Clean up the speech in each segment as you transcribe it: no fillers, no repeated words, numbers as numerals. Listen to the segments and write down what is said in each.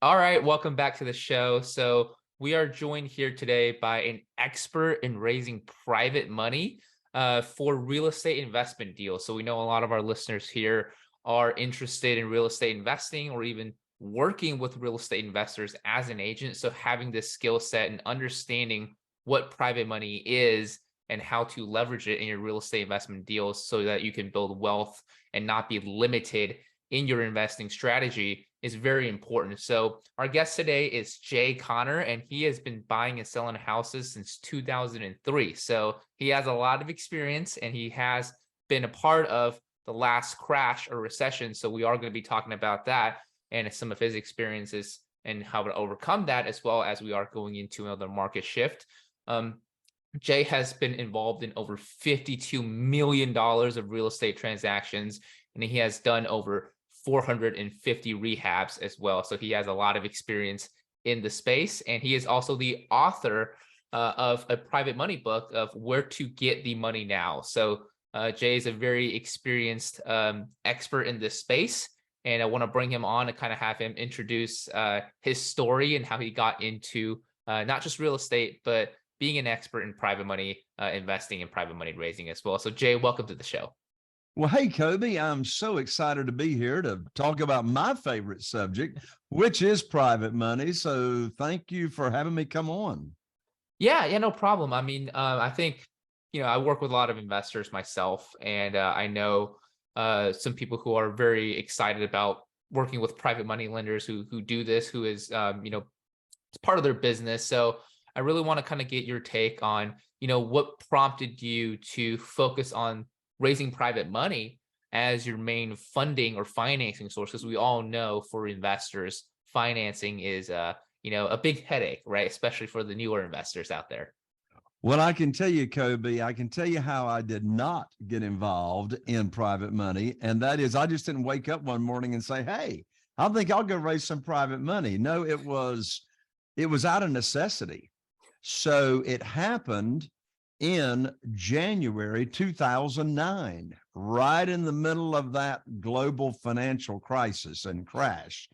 All right, welcome back to the show. So, we are joined here today by an expert in raising private money for real estate investment deals. So, we know a lot of our listeners here are interested in real estate investing or even working with real estate investors as an agent. So, having this skill set and understanding what private money is and how to leverage it in your real estate investment deals so that you can build wealth and not be limited in your investing strategy is very important. So, our guest today is Jay Connor, and he has been buying and selling houses since 2003. So, he has a lot of experience and he has been a part of the last crash or recession. So, we are going to be talking about that and some of his experiences and how to overcome that, as well as we are going into another market shift. Um, Jay has been involved in over $52 million of real estate transactions, and he has done over 450 rehabs as well. So he has a lot of experience in the space. And he is also the author of a private money book of Where to Get the Money Now. So Jay is a very experienced expert in this space. And I want to bring him on and kind of have him introduce his story and how he got into not just real estate, but being an expert in private money investing and private money raising as well. So, Jay, welcome to the show. Well, hey, Kobe, I'm so excited to be here to talk about my favorite subject, which is private money. So thank you for having me come on. Yeah, no problem. I mean, I think, I work with a lot of investors myself, and I know some people who are very excited about working with private money lenders who do this, who is, it's part of their business. So I really want to kind of get your take on, what prompted you to focus on raising private money as your main funding or financing source. Because we all know for investors, financing is a big headache, right? Especially for the newer investors out there. Well, I can tell you, Kobe, I can tell you how I did not get involved in private money. And that is, I just didn't wake up one morning and say, hey, I think I'll go raise some private money. No, it was out of necessity. So it happened in January 2009, right in the middle of that global financial crisis and crash.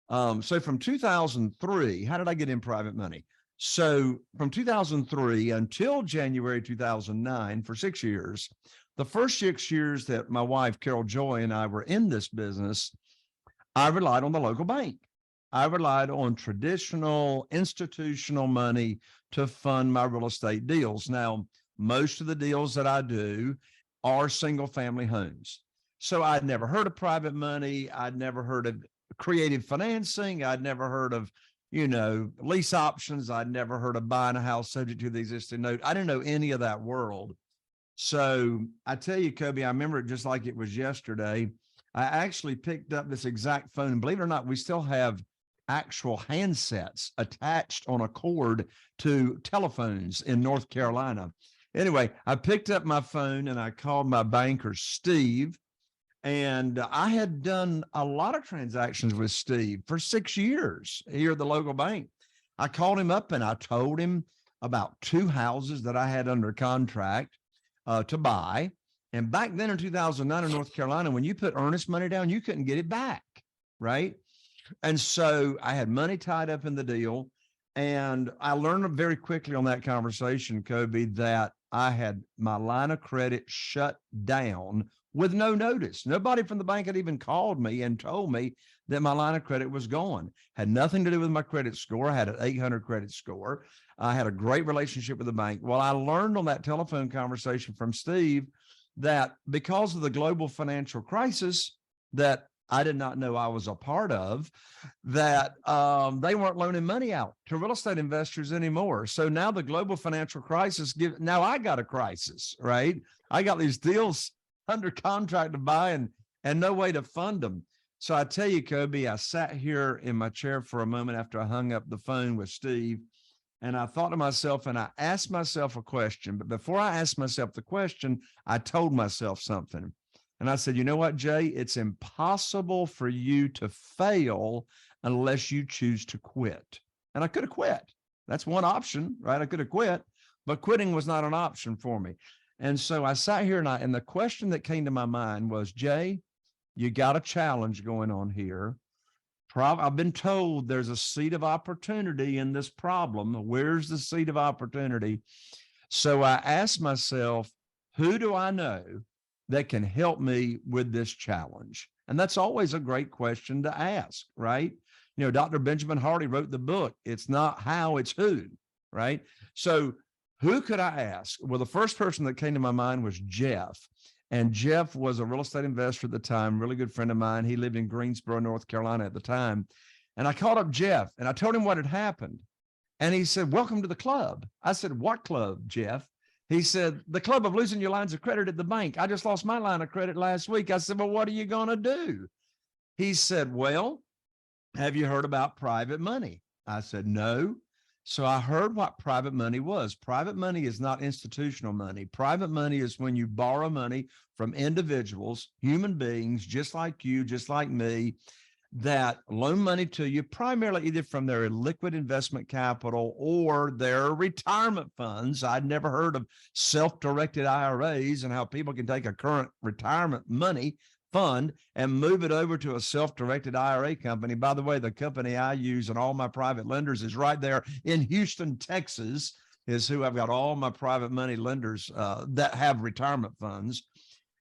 So from 2003, how did I get in private money? So from 2003 until January 2009, for 6 years, the first 6 years that my wife, Carol Joy, and I were in this business, I relied on the local bank. I relied on traditional institutional money to fund my real estate deals. Now, most of the deals that I do are single family homes. So I'd never heard of private money. I'd never heard of creative financing. I'd never heard of, lease options. I'd never heard of buying a house subject to the existing note. I didn't know any of that world. So I tell you, Kobe, I remember it just like it was yesterday. I actually picked up this exact phone. And believe it or not, we still have actual handsets attached on a cord to telephones in North Carolina. Anyway, I picked up my phone and I called my banker, Steve. And I had done a lot of transactions with Steve for 6 years here at the local bank. I called him up and I told him about two houses that I had under contract to buy. And back then in 2009 in North Carolina, when you put earnest money down, you couldn't get it back, right? And so I had money tied up in the deal. And I learned very quickly on that conversation, Kobe, that I had my line of credit shut down with no notice. Nobody from the bank had even called me and told me that my line of credit was gone. Had nothing to do with my credit score. I had an 800 credit score. I had a great relationship with the bank. Well, I learned on that telephone conversation from Steve that because of the global financial crisis that I did not know I was a part of, that they weren't loaning money out to real estate investors anymore. So now the global financial crisis, now I got a crisis, right? I got these deals under contract to buy and no way to fund them. So I tell you, Kobe, I sat here in my chair for a moment after I hung up the phone with Steve, and I thought to myself, and I asked myself a question. But before I asked myself the question, I told myself something. And I said, you know what, Jay? It's impossible for you to fail unless you choose to quit. And I could have quit. That's one option, right? I could have quit, but quitting was not an option for me. And so I sat here and the question that came to my mind was, Jay, you got a challenge going on here. I've been told there's a seed of opportunity in this problem. Where's the seed of opportunity? So I asked myself, who do I know that can help me with this challenge? And that's always a great question to ask, right? You know, Dr. Benjamin Hardy wrote the book, It's Not How, It's Who, right? So who could I ask? Well, the first person that came to my mind was Jeff. And Jeff was a real estate investor at the time, really good friend of mine. He lived in Greensboro, North Carolina at the time. And I called up Jeff and I told him what had happened. And he said, welcome to the club. I said, what club, Jeff? He said, the club of losing your lines of credit at the bank. I just lost my line of credit last week. I said, well, what are you going to do? He said, well, have you heard about private money? I said, no. So I heard what private money was. Private money is not institutional money. Private money is when you borrow money from individuals, human beings, just like you, just like me, that loan money to you primarily either from their liquid investment capital or their retirement funds. I'd never heard of self-directed IRAs and how people can take a current retirement money fund and move it over to a self-directed IRA company. By the way, the company I use and all my private lenders is right there in Houston, Texas, is who I've got all my private money lenders that have retirement funds.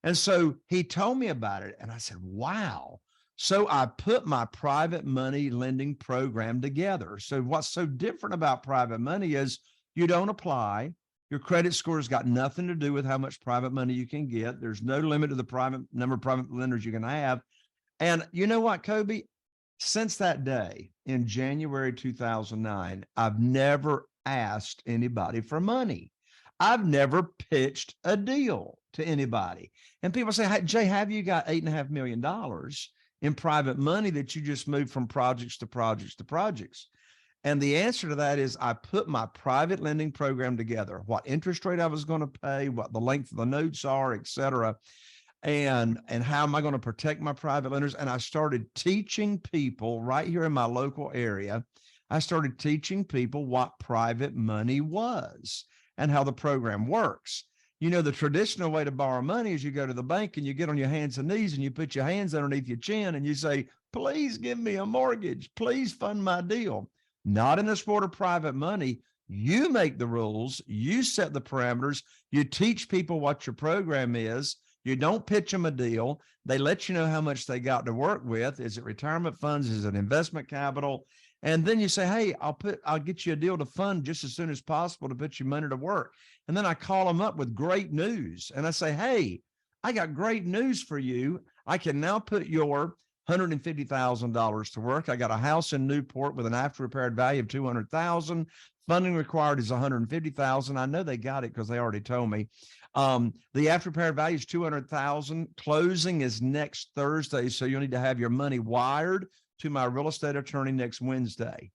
And so he told me about it and I said, wow. So I put my private money lending program together. So what's so different about private money is you don't apply. Your credit score has got nothing to do with how much private money you can get. There's no limit to the number of private lenders you can have. And you know what, Kobe? Since that day in January 2009, I've never asked anybody for money. I've never pitched a deal to anybody. And people say, hey, Jay, have you got $8.5 million in private money that you just moved from projects to projects to projects? And the answer to that is I put my private lending program together, what interest rate I was going to pay, what the length of the notes are, et cetera, and how am I going to protect my private lenders. And I started teaching people right here in my local area. I started teaching people what private money was and how the program works. You know, the traditional way to borrow money is you go to the bank and you get on your hands and knees and you put your hands underneath your chin and you say, please give me a mortgage. Please fund my deal. Not in this world of private money. You make the rules. You set the parameters. You teach people what your program is. You don't pitch them a deal. They let you know how much they got to work with. Is it retirement funds? Is it investment capital? And then you say, hey, I'll get you a deal to fund just as soon as possible to put your money to work. And then I call them up with great news. And I say, hey, I got great news for you. I can now put your $150,000 to work. I got a house in Newport with an after repaired value of $200,000. Funding required is $150,000. I know they got it because they already told me. The after repaired value is $200,000. Closing is next Thursday, so you'll need to have your money wired to my real estate attorney next Wednesday.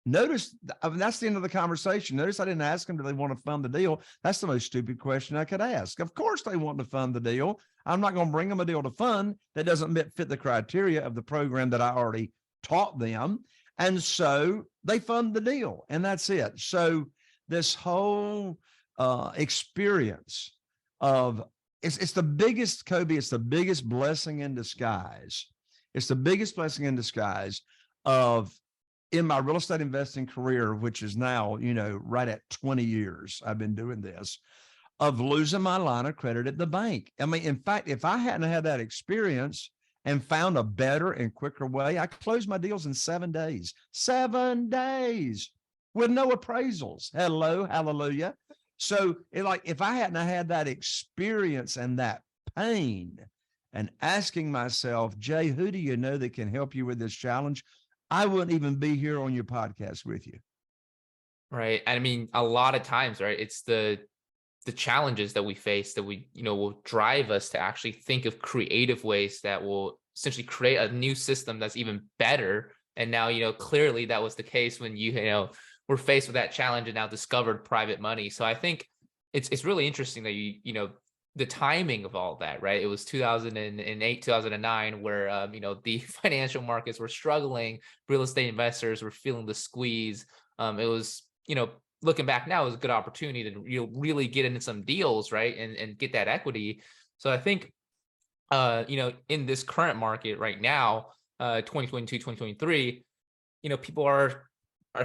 Notice, that's the end of the conversation. Notice I didn't ask them, do they want to fund the deal? That's the most stupid question I could ask. Of course they want to fund the deal. I'm not going to bring them a deal to fund that doesn't fit the criteria of the program that I already taught them. And so they fund the deal and that's it. So this whole experience of, it's the biggest, Kobe, it's the biggest blessing in disguise. It's the biggest blessing in disguise of, in my real estate investing career, which is now, you know, right at 20 years, I've been doing this, of losing my line of credit at the bank. I mean, in fact, if I hadn't had that experience and found a better and quicker way, I closed my deals in 7 days, 7 days with no appraisals. Hello, hallelujah. So if I hadn't had that experience and that pain and asking myself, Jay, who do you know that can help you with this challenge? I wouldn't even be here on your podcast with you. Right. I mean, a lot of times, right, it's the challenges that we face that we, will drive us to actually think of creative ways that will essentially create a new system that's even better. And now, clearly that was the case when were faced with that challenge and now discovered private money. So I think it's really interesting that the timing of all that, right? It was 2008, 2009, where, the financial markets were struggling. Real estate investors were feeling the squeeze. It was, looking back now, it was a good opportunity to really get into some deals, right? And get that equity. So I think, in this current market right now, 2022, 2023, people are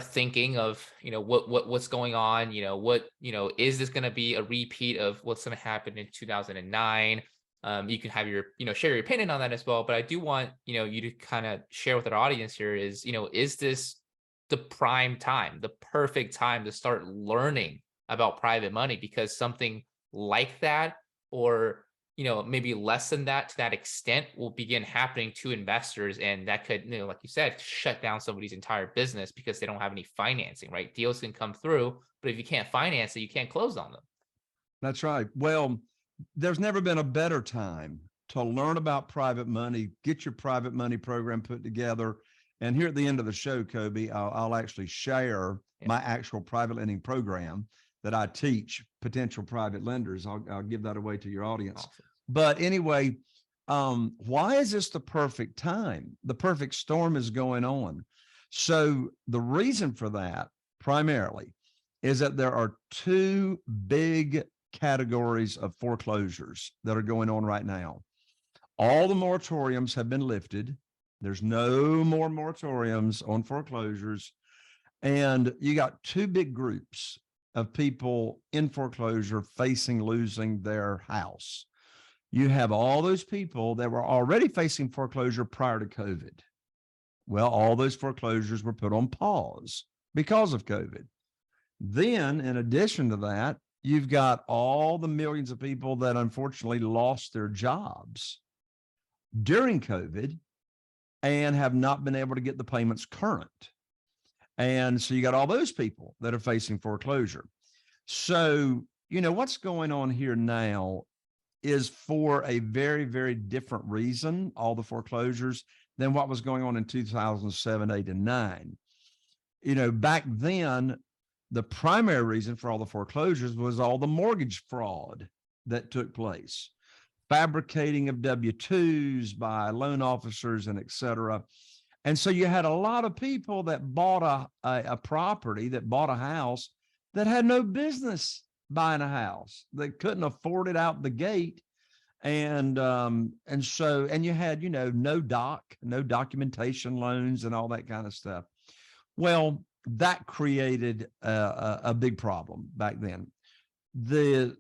thinking of, what's going on, is this going to be a repeat of what's going to happen in 2009? You can have your, share your opinion on that as well. But I do want, you to kind of share with our audience here is this the prime time, the perfect time to start learning about private money? Because something like that, or maybe less than that to that extent, will begin happening to investors, and that could, like you said, shut down somebody's entire business because they don't have any financing. Right? Deals can come through, but if you can't finance it, you can't close on them. That's right. Well, there's never been a better time to learn about private money, get your private money program put together. And here at the end of the show, Kobe, I'll actually share my actual private lending program that I teach potential private lenders. I'll give that away to your audience. Awesome. But anyway, why is this the perfect time? The perfect storm is going on. So the reason for that primarily is that there are two big categories of foreclosures that are going on right now. All the moratoriums have been lifted. There's no more moratoriums on foreclosures. And you got two big groups of people in foreclosure facing losing their house. You have all those people that were already facing foreclosure prior to COVID. Well, all those foreclosures were put on pause because of COVID. Then, in addition to that, you've got all the millions of people that unfortunately lost their jobs during COVID and have not been able to get the payments current. And so you got all those people that are facing foreclosure. So, what's going on here now is for a very, very different reason, all the foreclosures, than what was going on in 2007, 8, and 9. Back then, the primary reason for all the foreclosures was all the mortgage fraud that took place, fabricating of W-2s by loan officers and et cetera. And so you had a lot of people that bought a property, that bought a house, that had no business buying a house. They couldn't afford it out the gate. And you had, no documentation loans and all that kind of stuff. Well, that created a big problem back then. The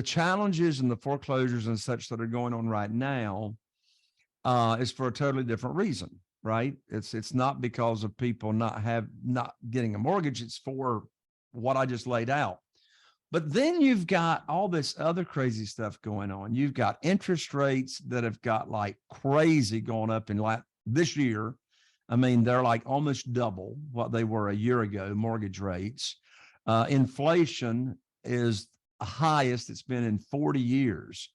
challenges and the foreclosures and such that are going on right now is for a totally different reason, right? It's not because of people not getting a mortgage. It's for what I just laid out. But then you've got all this other crazy stuff going on. You've got interest rates that have got like crazy going up in this year. I mean, they're like almost double what they were a year ago, mortgage rates. Inflation is the highest it's been in 40 years.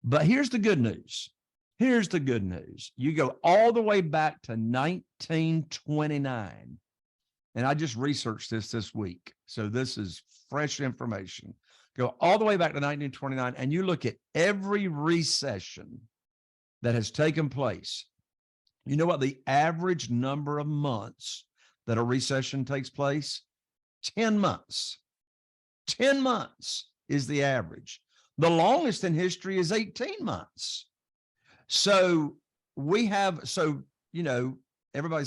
But here's the good news. Here's the good news. You go all the way back to 1929. And I just researched this week. So this is fresh information. Go all the way back to 1929, and you look at every recession that has taken place. You know what the average number of months that a recession takes place? 10 months. 10 months is the average. The longest in history is 18 months. So everybody's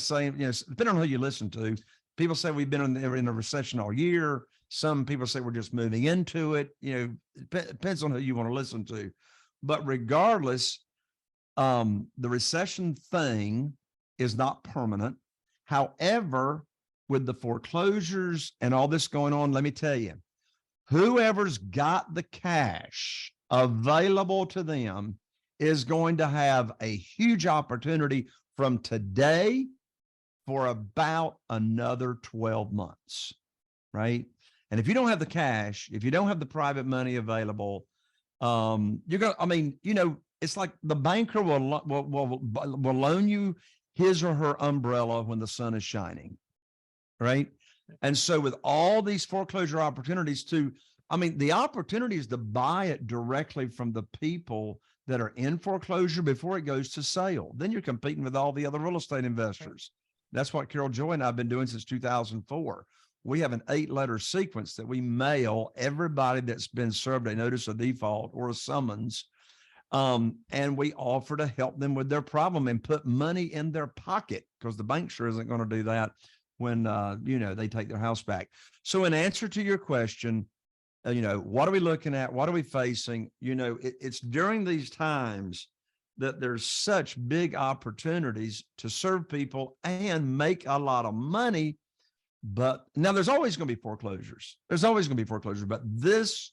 saying, depending on who you listen to, people say we've been in a recession all year. Some people say we're just moving into it. It depends on who you want to listen to. But regardless, the recession thing is not permanent. However, with the foreclosures and all this going on, let me tell you, whoever's got the cash available to them is going to have a huge opportunity from today for about another 12 months, right? And if you don't have the cash, if you don't have the private money available, it's like the banker will loan you his or her umbrella when the sun is shining, right? And so with all these foreclosure opportunities the opportunity is to buy it directly from the people that are in foreclosure before it goes to sale. Then you're competing with all the other real estate investors. That's what Carol Joy and I have been doing since 2004. We have an 8-letter sequence that we mail everybody that's been served a notice of default or a summons. And we offer to help them with their problem and put money in their pocket, because the bank sure isn't going to do that when, they take their house back. So in answer to your question, what are we looking at? What are we facing? It's during these times that there's such big opportunities to serve people and make a lot of money. But now there's always going to be foreclosures. There's always going to be foreclosures. But this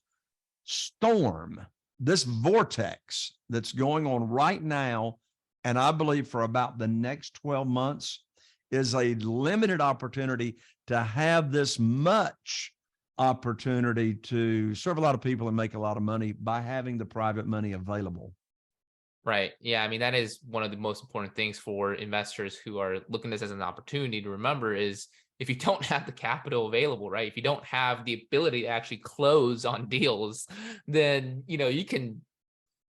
storm, this vortex that's going on right now, and I believe for about the next 12 months, is a limited opportunity to have this much opportunity to serve a lot of people and make a lot of money by having the private money available. Right. Yeah. I mean, that is one of the most important things for investors who are looking at this as an opportunity to remember is if you don't have the capital available, right? If you don't have the ability to actually close on deals, then, you can,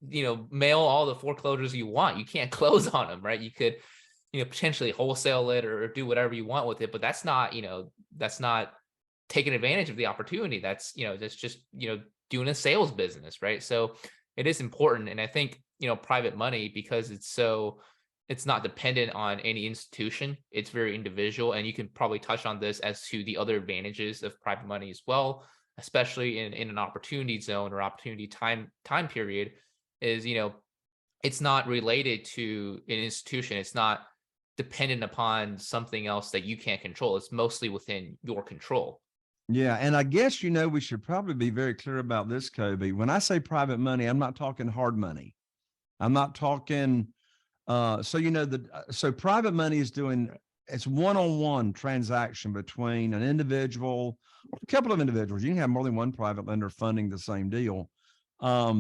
mail all the foreclosures you want. You can't close on them, right? You could, potentially wholesale it or do whatever you want with it, but that's not taking advantage of the opportunity. That's just doing a sales business, right? So it is important. And I think private money, because it's not dependent on any institution, it's very individual. And you can probably touch on this as to the other advantages of private money as well, especially in an opportunity zone or opportunity time period, is it's not related to an institution. It's not dependent upon something else that you can't control. It's mostly within your control. Yeah. And I guess, we should probably be very clear about this, Kobe. When I say private money, I'm not talking hard money. I'm not talking, so private money is it's one-on-one transaction between an individual, a couple of individuals. You can have more than one private lender funding the same deal. But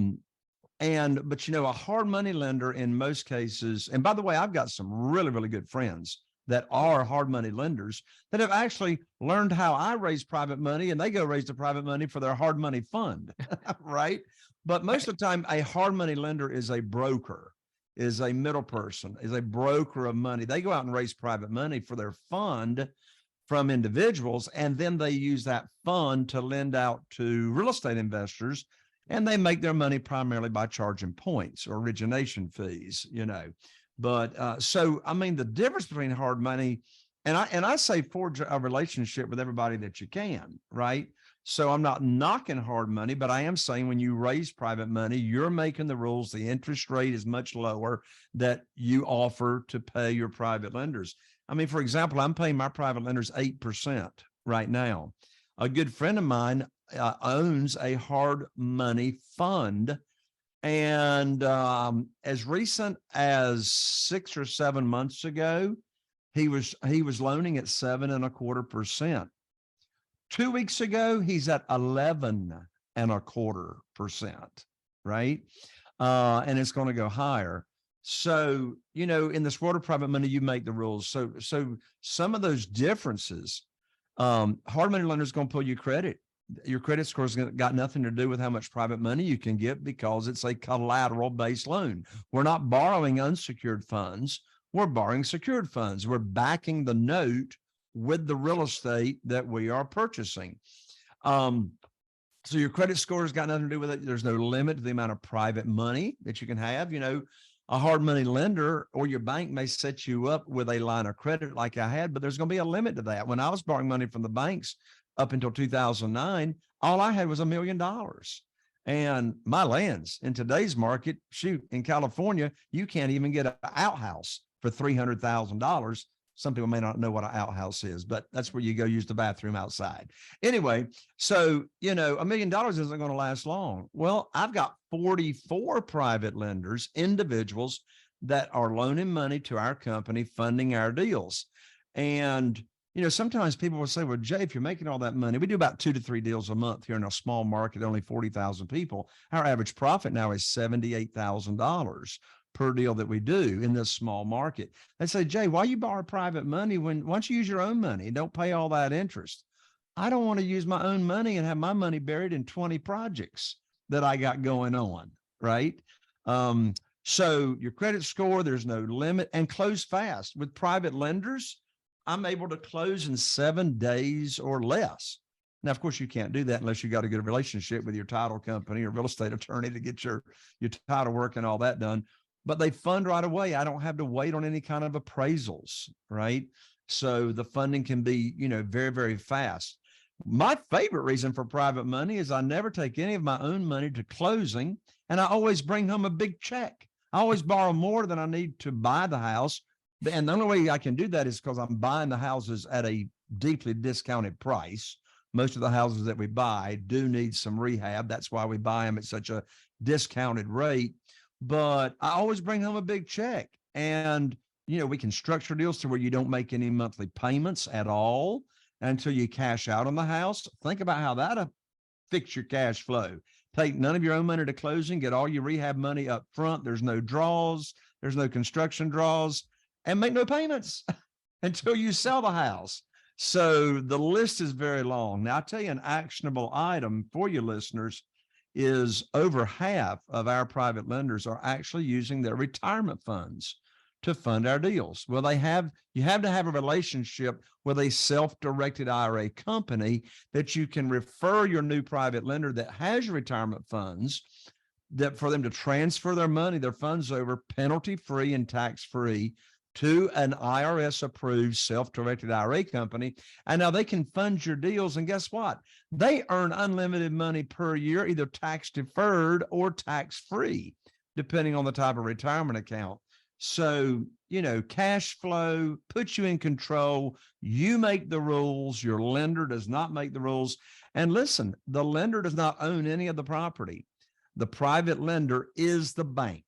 a hard money lender in most cases, and by the way, I've got some really, really good friends that are hard money lenders that have actually learned how I raise private money, and they go raise the private money for their hard money fund, right? But most of the time, a hard money lender is a broker, is a middle person, is a broker of money. They go out and raise private money for their fund from individuals, and then they use that fund to lend out to real estate investors, and they make their money primarily by charging points or origination fees, But so, I mean, the difference between hard money and I say forge a relationship with everybody that you can, right? So I'm not knocking hard money, but I am saying when you raise private money, you're making the rules. The interest rate is much lower that you offer to pay your private lenders. I mean, for example, I'm paying my private lenders 8% right now. A good friend of mine owns a hard money fund. And as recent as 6 or 7 months ago, he was loaning at 7.25%. 2 weeks ago, he's at 11.25%, right? And it's going to go higher. So, in this world of private money, you make the rules. So some of those differences, hard money lender is going to pull you credit. Your credit score has got nothing to do with how much private money you can get because it's a collateral-based loan. We're not borrowing unsecured funds. We're borrowing secured funds. We're backing the note with the real estate that we are purchasing. So your credit score has got nothing to do with it. There's no limit to the amount of private money that you can have. A hard money lender or your bank may set you up with a line of credit like I had, but there's going to be a limit to that. When I was borrowing money from the banks up until 2009, all I had was $1 million. And my lands in today's market, shoot, in California, you can't even get an outhouse for $300,000. Some people may not know what an outhouse is, but that's where you go use the bathroom outside. Anyway, so, $1 million isn't going to last long. Well, I've got 44 private lenders, individuals that are loaning money to our company, funding our deals. And, sometimes people will say, well, Jay, if you're making all that money, we do about 2 to 3 deals a month here in a small market, only 40,000 people. Our average profit now is $78,000 per deal that we do in this small market. They say, Jay, why you borrow private money why don't you use your own money and don't pay all that interest? I don't want to use my own money and have my money buried in 20 projects that I got going on, right? So your credit score, there's no limit, and close fast. With private lenders, I'm able to close in 7 days or less. Now, of course, you can't do that unless you got a good relationship with your title company or real estate attorney to get your title work and all that done. But they fund right away. I don't have to wait on any kind of appraisals, right? So the funding can be, very, very fast. My favorite reason for private money is I never take any of my own money to closing, and I always bring home a big check. I always borrow more than I need to buy the house. And the only way I can do that is because I'm buying the houses at a deeply discounted price. Most of the houses that we buy do need some rehab. That's why we buy them at such a discounted rate. But I always bring home a big check. And, we can structure deals to where you don't make any monthly payments at all until you cash out on the house. Think about how that'll fix your cash flow. Take none of your own money to closing, get all your rehab money up front. There's no draws, there's no construction draws, and make no payments until you sell the house. So the list is very long. Now, I'll tell you an actionable item for you listeners is over half of our private lenders are actually using their retirement funds to fund our deals. Well, you have to have a relationship with a self-directed IRA company that you can refer your new private lender that has your retirement funds, that for them to transfer their money, their funds over penalty-free and tax-free to an IRS-approved self-directed IRA company. And now they can fund your deals. And guess what? They earn unlimited money per year, either tax-deferred or tax-free, depending on the type of retirement account. So, cash flow puts you in control. You make the rules. Your lender does not make the rules. And listen, the lender does not own any of the property. The private lender is the bank.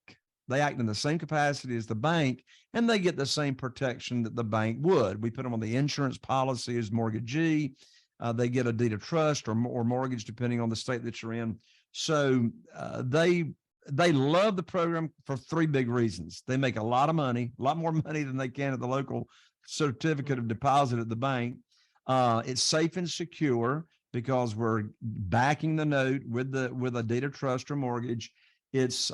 They act in the same capacity as the bank, and they get the same protection that the bank would. We put them on the insurance policy as mortgagee. They get a deed of trust or mortgage, depending on the state that you're in. So they love the program for three big reasons. They make a lot of money, a lot more money than they can at the local certificate of deposit at the bank. It's safe and secure because we're backing the note with a deed of trust or mortgage. It's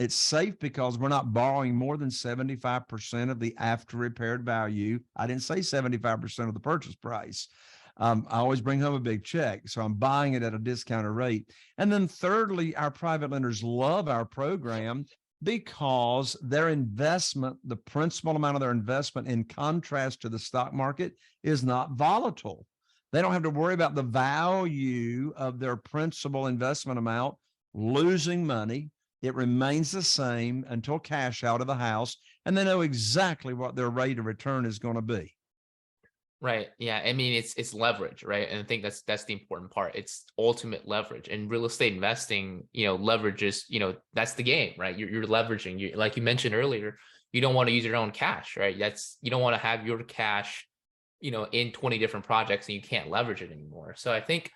safe because we're not borrowing more than 75% of the after repaired value. I didn't say 75% of the purchase price. I always bring home a big check, so I'm buying it at a discounted rate. And then thirdly, our private lenders love our program because their investment, the principal amount of their investment, in contrast to the stock market, is not volatile. They don't have to worry about the value of their principal investment amount losing money. It remains the same until cash out of the house, and they know exactly what their rate of return is going to be. Right. Yeah. I mean, it's leverage, right? And I think that's the important part. It's ultimate leverage. And real estate investing, leverage is, that's the game, right? You're leveraging. You, like you mentioned earlier, you don't want to use your own cash, right? You don't want to have your cash, in 20 different projects and you can't leverage it anymore. So I think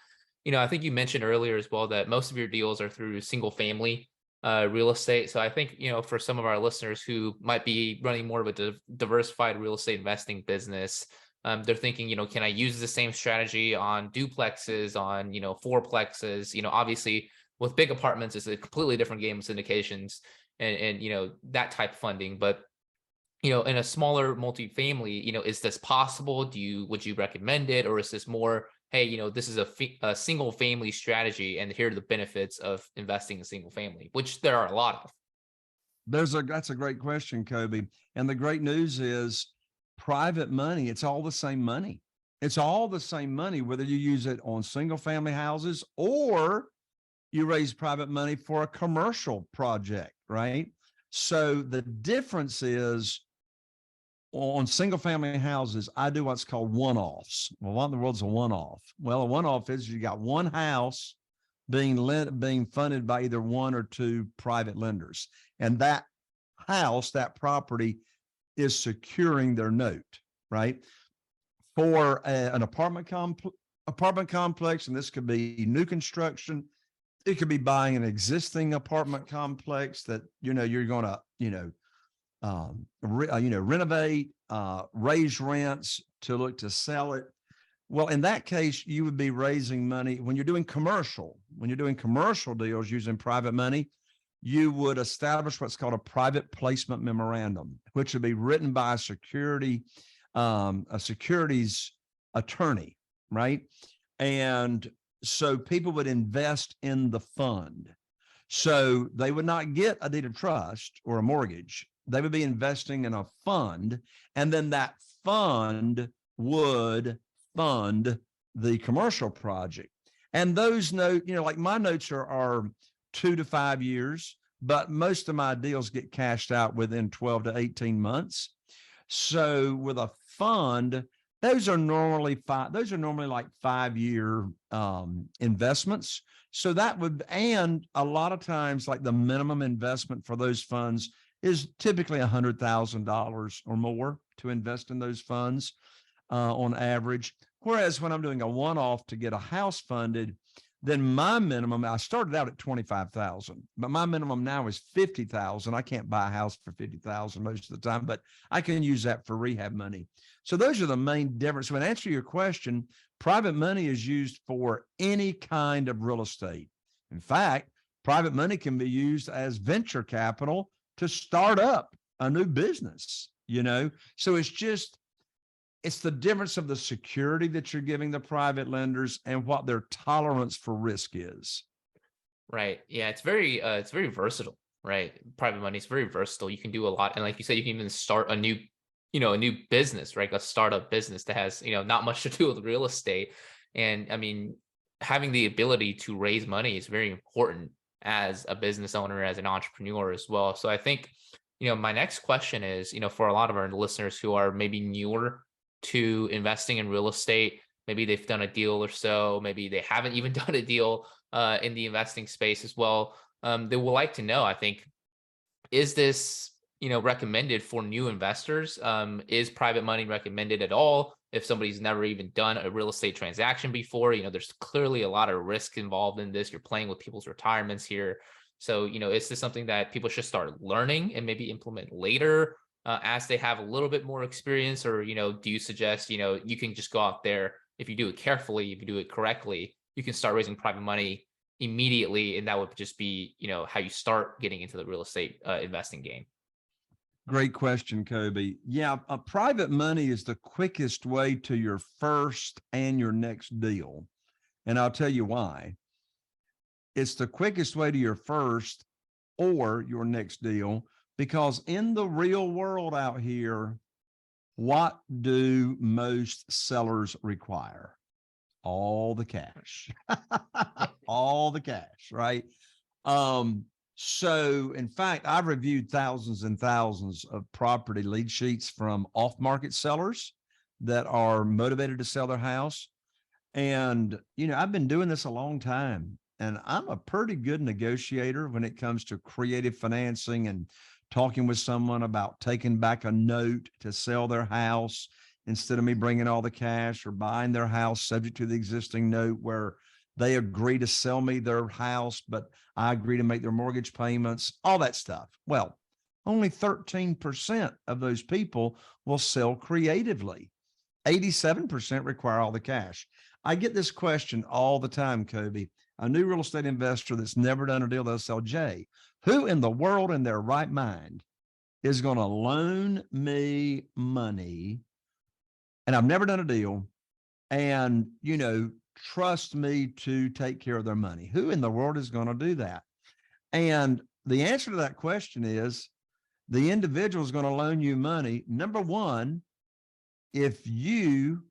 you mentioned earlier as well that most of your deals are through single family real estate. So I think, for some of our listeners who might be running more of a diversified real estate investing business, they're thinking, can I use the same strategy on duplexes, on, fourplexes? Obviously with big apartments, it's a completely different game of syndications and that type of funding. But, in a smaller multifamily, is this possible? Would you recommend it? Or is this more, hey, this is a single family strategy and here are the benefits of investing in single family, which there are a lot of? That's a great question, Kobe. And the great news is, private money, it's all the same money. It's all the same money, whether you use it on single family houses or you raise private money for a commercial project, right? So the difference is, on single family houses, I do what's called one-offs. Well, what in the world's a one-off? Well, a one-off is you got one house being funded by either one or two private lenders. And that house, that property, is securing their note, right? For an apartment complex, and this could be new construction. It could be buying an existing apartment complex that, you're going to, renovate, raise rents to look to sell it. Well, in that case, you would be raising money when you're doing commercial deals using private money. You would establish what's called a private placement memorandum, which would be written by a securities attorney, right? And so people would invest in the fund. So they would not get a deed of trust or a mortgage. They would be investing in a fund, and then that fund would fund the commercial project. And those notes, like my notes are 2 to 5 years, but most of my deals get cashed out within 12 to 18 months. So with a fund, those are normally like 5-year investments. So that would, and a lot of times, like the minimum investment for those funds is typically $100,000 or more to invest in those funds on average. Whereas when I'm doing a one-off to get a house funded, then my minimum, I started out at 25,000, but my minimum now is 50,000. I can't buy a house for 50,000 most of the time, but I can use that for rehab money. So those are the main difference. So, in answer to your question, private money is used for any kind of real estate. In fact, private money can be used as venture capital to start up a new business, So it's the difference of the security that you're giving the private lenders and what their tolerance for risk is. Right. Yeah, it's very versatile, right? Private money is very versatile. You can do a lot. And like you said, you can even start a new business, right? A startup business that has, not much to do with real estate. And I mean, having the ability to raise money is very important as a business owner, as an entrepreneur as well. So I think, my next question is, for a lot of our listeners who are maybe newer to investing in real estate, maybe they've done a deal or so, maybe they haven't even done a deal in the investing space as well. They will like to know, I think, is this recommended for new investors? Is private money recommended at all if somebody's never even done a real estate transaction before? There's clearly a lot of risk involved in this. You're playing with people's retirements here. So, is this something that people should start learning and maybe implement later as they have a little bit more experience? Or, do you suggest, you can just go out there, if you do it carefully, if you do it correctly, you can start raising private money immediately, and that would just be how you start getting into the real estate investing game? Great question, Kobe. Yeah, a private money is the quickest way to your first and your next deal. And I'll tell you why. It's the quickest way to your first or your next deal, because in the real world out here, what do most sellers require? All the cash, all the cash, right? So in fact, I've reviewed thousands and thousands of property lead sheets from off-market sellers that are motivated to sell their house. And, I've been doing this a long time, and I'm a pretty good negotiator when it comes to creative financing and talking with someone about taking back a note to sell their house instead of me bringing all the cash, or buying their house subject to the existing note where they agree to sell me their house, but I agree to make their mortgage payments, all that stuff. Well, only 13% of those people will sell creatively. 87% require all the cash. I get this question all the time, Kobe. A new real estate investor that's never done a deal, they'll sell, Jay, who in the world in their right mind is going to loan me money, and I've never done a deal, and, trust me to take care of their money? Who in the world is going to do that? And the answer to that question is the individual is going to loan you money, number one, if you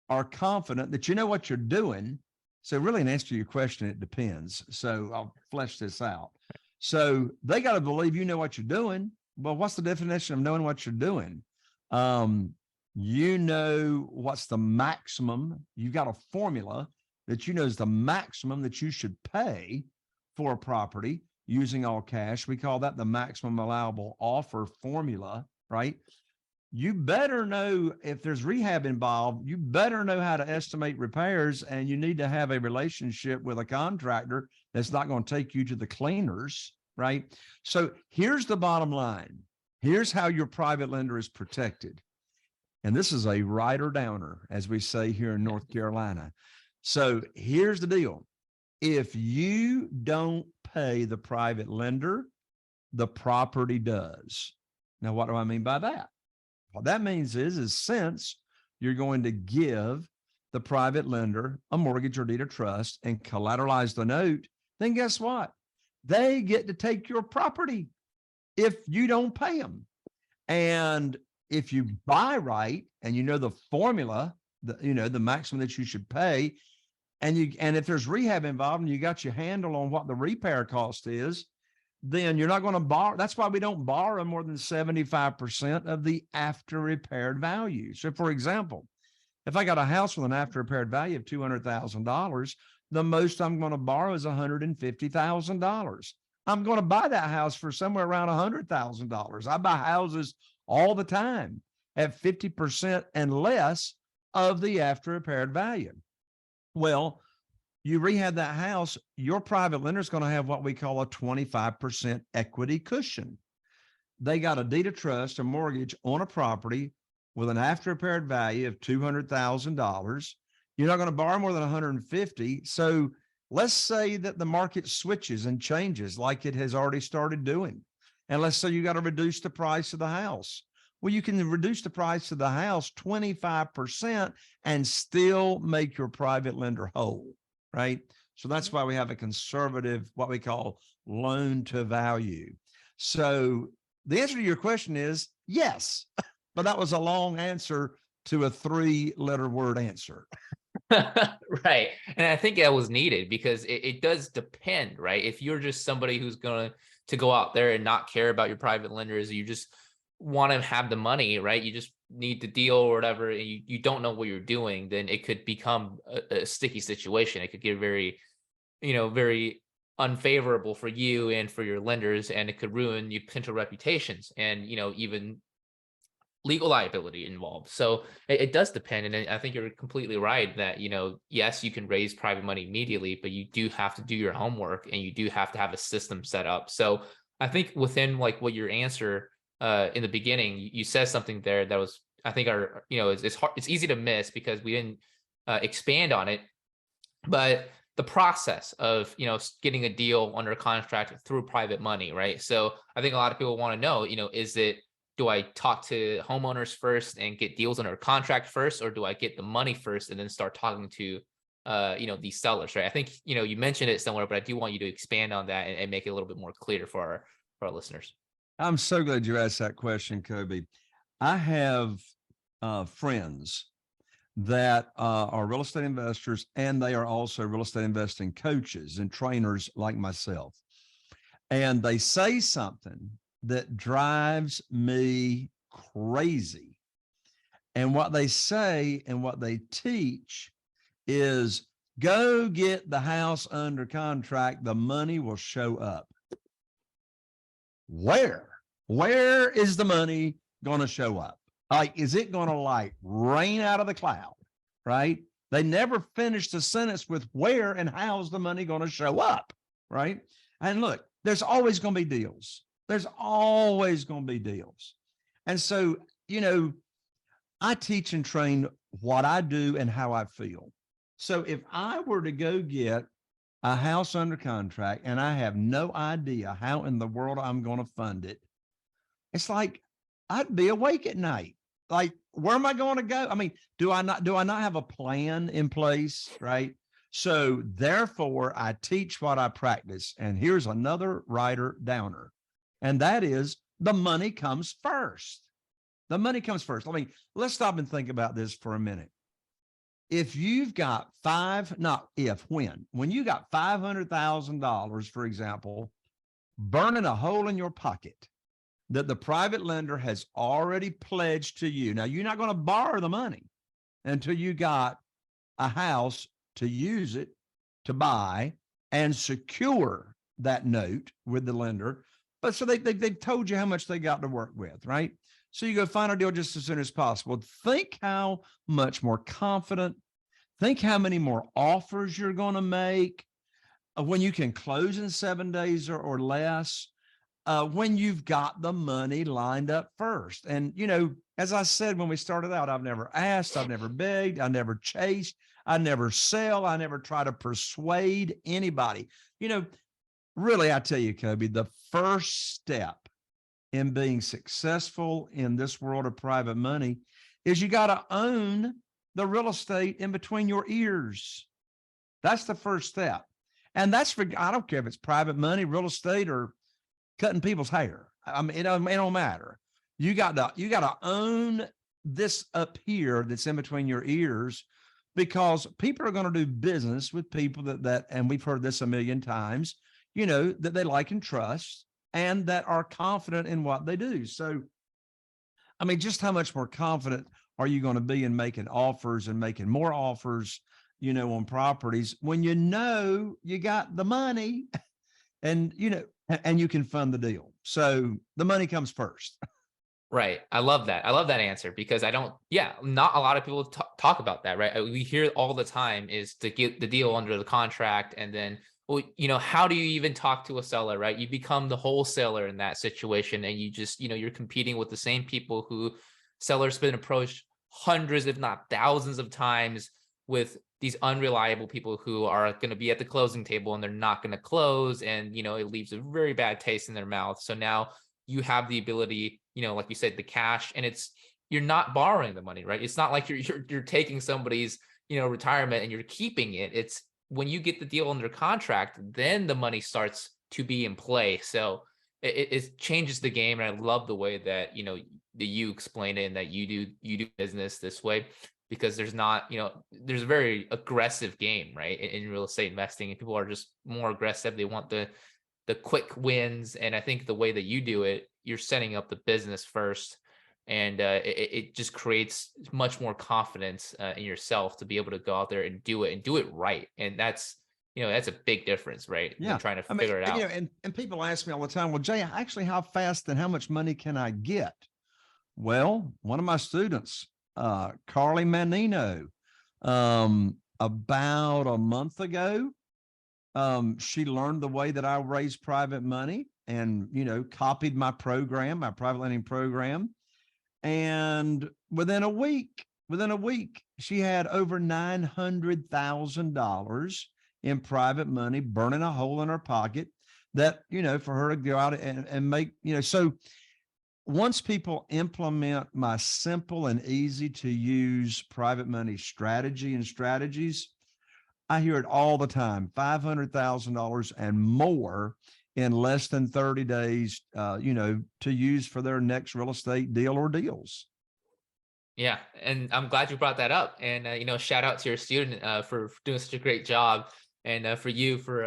are confident that you know what you're doing. So really, in answer to your question, it depends. So I'll flesh this out. So they got to believe you know what you're doing. Well, what's the definition of knowing what you're doing? What's the maximum. You've got a formula that is the maximum that you should pay for a property using all cash. We call that the maximum allowable offer formula, right? You better know if there's rehab involved, you better know how to estimate repairs, and you need to have a relationship with a contractor that's not going to take you to the cleaners, right? So here's the bottom line. Here's how your private lender is protected. And this is a rider downer, as we say here in North Carolina. So here's the deal. If you don't pay the private lender, the property does. Now, what do I mean by that? What that means is since you're going to give the private lender a mortgage or deed of trust and collateralize the note, then guess what? They get to take your property if you don't pay them. And if you buy right and you know the formula, the maximum that you should pay, and if there's rehab involved and you got your handle on what the repair cost is, then you're not going to borrow. That's why we don't borrow more than 75% of the after repaired value. So for example, if I got a house with an after repaired value of $200,000, the most I'm going to borrow is $150,000. I'm going to buy that house for somewhere around $100,000. I buy houses all the time at 50% and less of the after repaired value. Well, you rehab that house, your private lender is going to have what we call a 25% equity cushion. They got a deed of trust, a mortgage on a property with an after repaired value of $200,000. You're not going to borrow more than 150. So let's say that the market switches and changes like it has already started doing. And let's say you got to reduce the price of the house. Well, you can reduce the price of the house 25% and still make your private lender whole, right? So that's why we have a conservative, what we call loan to value. So the answer to your question is yes, but that was a long answer to a 3-letter word answer. Right. And I think that was needed because it does depend, right? If you're just somebody who's going to go out there and not care about your private lenders, you just want to have the money, right? You just need the deal or whatever, and you don't know what you're doing, then it could become a sticky situation. It could get very, very unfavorable for you and for your lenders, and it could ruin your potential reputations and, even legal liability involved. So it does depend. And I think you're completely right that, yes, you can raise private money immediately, but you do have to do your homework and you do have to have a system set up. So I think within like what your answer in the beginning, you said something there that was, I think it's hard, it's easy to miss because we didn't expand on it, but the process of, getting a deal under contract through private money, right? So I think a lot of people want to know, do I talk to homeowners first and get deals under contract first, or do I get the money first and then start talking to, these sellers, right? I think, you mentioned it somewhere, but I do want you to expand on that and make it a little bit more clear for our listeners. I'm so glad you asked that question, Kobe. I have friends that are real estate investors, and they are also real estate investing coaches and trainers like myself. And they say something that drives me crazy. And what they say and what they teach is go get the house under contract. The money will show up. Where is the money going to show up? Like, is it going to rain out of the cloud? Right? They never finish the sentence with where and how's the money going to show up? Right? And look, there's always going to be deals. There's always going to be deals. And so, I teach and train what I do and how I feel. So if I were to go get a house under contract and I have no idea how in the world I'm going to fund it, it's like I'd be awake at night. Like, where am I going to go? I mean, do I not have a plan in place? Right. So therefore I teach what I practice. And here's another writer downer. And that is the money comes first. The money comes first. I mean, let's stop and think about this for a minute. If you've got when you got $500,000, for example, burning a hole in your pocket that the private lender has already pledged to you. Now, you're not going to borrow the money until you got a house to use it, to buy, and secure that note with the lender. But so they've told you how much they got to work with, right? So you go find a deal just as soon as possible. Think how much more confident, think how many more offers you're going to make when you can close in 7 days or less, when you've got the money lined up first. And, as I said, when we started out, I've never asked, I've never begged, I never chased, I never sell, I never try to persuade anybody. Really, I tell you, Kobe, the first step in being successful in this world of private money is you got to own the real estate in between your ears. That's the first step. And that's for, I don't care if it's private money, real estate, or cutting people's hair. I mean, it don't matter. You got to own this up here that's in between your ears, because people are going to do business with people that, and we've heard this a million times, that they like and trust and that are confident in what they do. So, I mean, just how much more confident are you going to be in making offers and making more offers, on properties when you got the money and, and you can fund the deal. So the money comes first. Right. I love that. I love that answer because not a lot of people talk about that, right? We hear all the time is to get the deal under the contract. And then, well, how do you even talk to a seller, right? You become the wholesaler in that situation. And you just, you're competing with the same people who sellers been approached hundreds, if not thousands of times with these unreliable people who are going to be at the closing table and they're not going to close. And, it leaves a very bad taste in their mouth. So now you have the ability, like you said, the cash, and you're not borrowing the money, right? It's not like you're taking somebody's, retirement and you're keeping it. It's when you get the deal under contract, then the money starts to be in play. So it changes the game. And I love the way that, that you explain it and that you do business this way, because there's not, there's a very aggressive game, right? In real estate investing, and people are just more aggressive. They want the quick wins. And I think the way that you do it, you're setting up the business first, and it just creates much more confidence in yourself to be able to go out there and do it right. And that's a big difference, right? Yeah. Than trying to figure it out. And people ask me all the time, well, Jay, actually, how fast and how much money can I get? Well, one of my students, Carly Manino, about a month ago, she learned the way that I raise private money and, copied my program, my private lending program. And within a week, she had over $900,000 in private money burning a hole in her pocket that, for her to go out and make, so once people implement my simple and easy to use private money strategies, I hear it all the time, $500,000 and more in less than 30 days, to use for their next real estate deal or deals. Yeah. And I'm glad you brought that up. And, shout out to your student for doing such a great job, and for you for,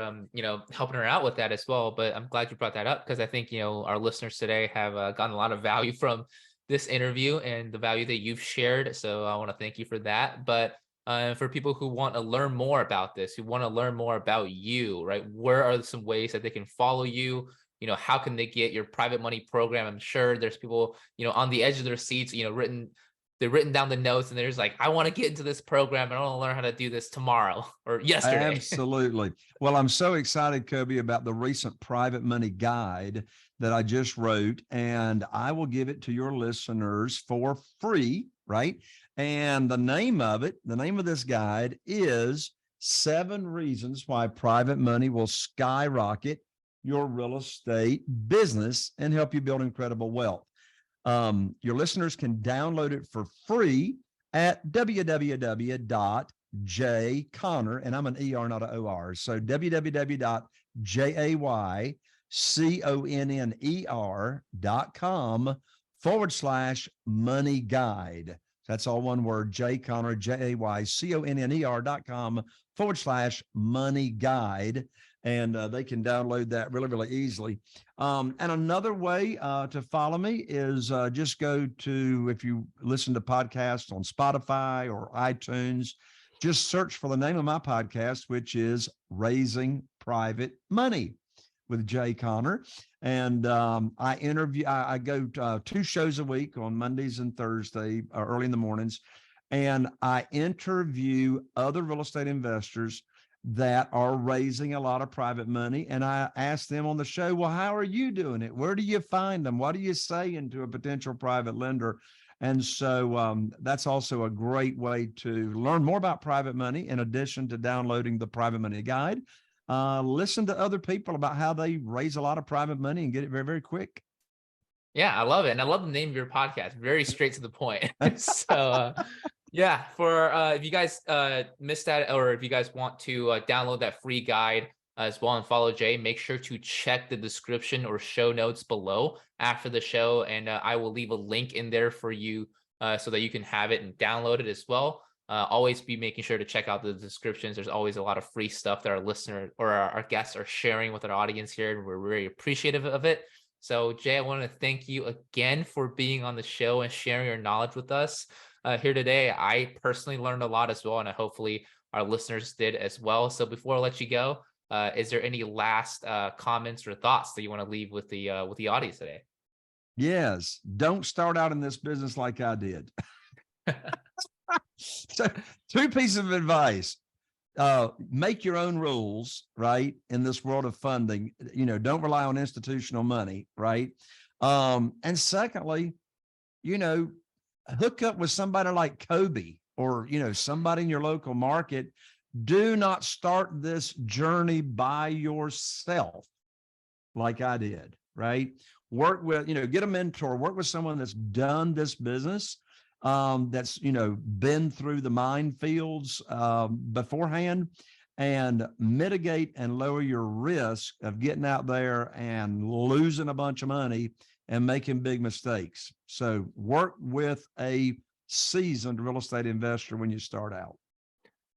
helping her out with that as well. But I'm glad you brought that up because I think, our listeners today have gotten a lot of value from this interview and the value that you've shared. So I want to thank you for that. But for people who want to learn more about this, who want to learn more about you, right? Where are some ways that they can follow you? How can they get your private money program? I'm sure there's people, on the edge of their seats, they've written down the notes and they're just like, I want to get into this program and I want to learn how to do this tomorrow or yesterday. Absolutely. Well, I'm so excited, Kobe, about the recent private money guide that I just wrote, and I will give it to your listeners for free, right? And the name of this guide is 7 Reasons Why Private Money Will Skyrocket Your Real Estate Business and Help You Build Incredible Wealth. Your listeners can download it for free at www.jayconner, and I'm an ER, not an OR. So www.jayconner.com/money guide. That's all one word, Jayconner, JAYCONNER.com/money guide. And they can download that really, really easily. And another way to follow me is just go to, if you listen to podcasts on Spotify or iTunes, just search for the name of my podcast, which is Raising Private Money with Jay Conner. And I go 2 shows a week on Mondays and Thursday, early in the mornings, and I interview other real estate investors that are raising a lot of private money. And I ask them on the show, well, how are you doing it? Where do you find them? What are you saying to a potential private lender? And so that's also a great way to learn more about private money, in addition to downloading the Private Money Guide. Listen to other people about how they raise a lot of private money and get it very, very quick. Yeah, I love it. And I love the name of your podcast. Very straight to the point. So Yeah, for if you guys missed that, or if you guys want to download that free guide as well and follow Jay, make sure to check the description or show notes below after the show, and I will leave a link in there for you so that you can have it and download it as well. Always be making sure to check out the descriptions. There's always a lot of free stuff that our listener or our guests are sharing with our audience here, and we're very appreciative of it. So, Jay, I want to thank you again for being on the show and sharing your knowledge with us here today. I personally learned a lot as well, and hopefully our listeners did as well. So, before I let you go, is there any last comments or thoughts that you want to leave with the audience today? Yes. Don't start out in this business like I did. So, two pieces of advice. Make your own rules, right? In this world of funding, don't rely on institutional money, right? And secondly, hook up with somebody like Kobe or, somebody in your local market. Do not start this journey by yourself like I did, right? Work with, get a mentor, work with someone that's done this business, that's, been through the minefields beforehand, and mitigate and lower your risk of getting out there and losing a bunch of money and making big mistakes. So work with a seasoned real estate investor when you start out.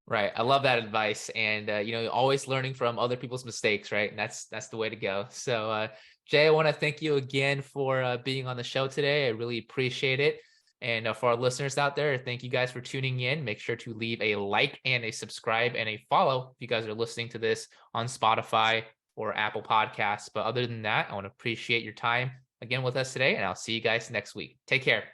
Right. I love that advice. And, always learning from other people's mistakes, right? And that's the way to go. So, Jay, I want to thank you again for being on the show today. I really appreciate it. And for our listeners out there, thank you guys for tuning in. Make sure to leave a like and a subscribe and a follow if you guys are listening to this on Spotify or Apple Podcasts. But other than that, I want to appreciate your time again with us today, and I'll see you guys next week. Take care.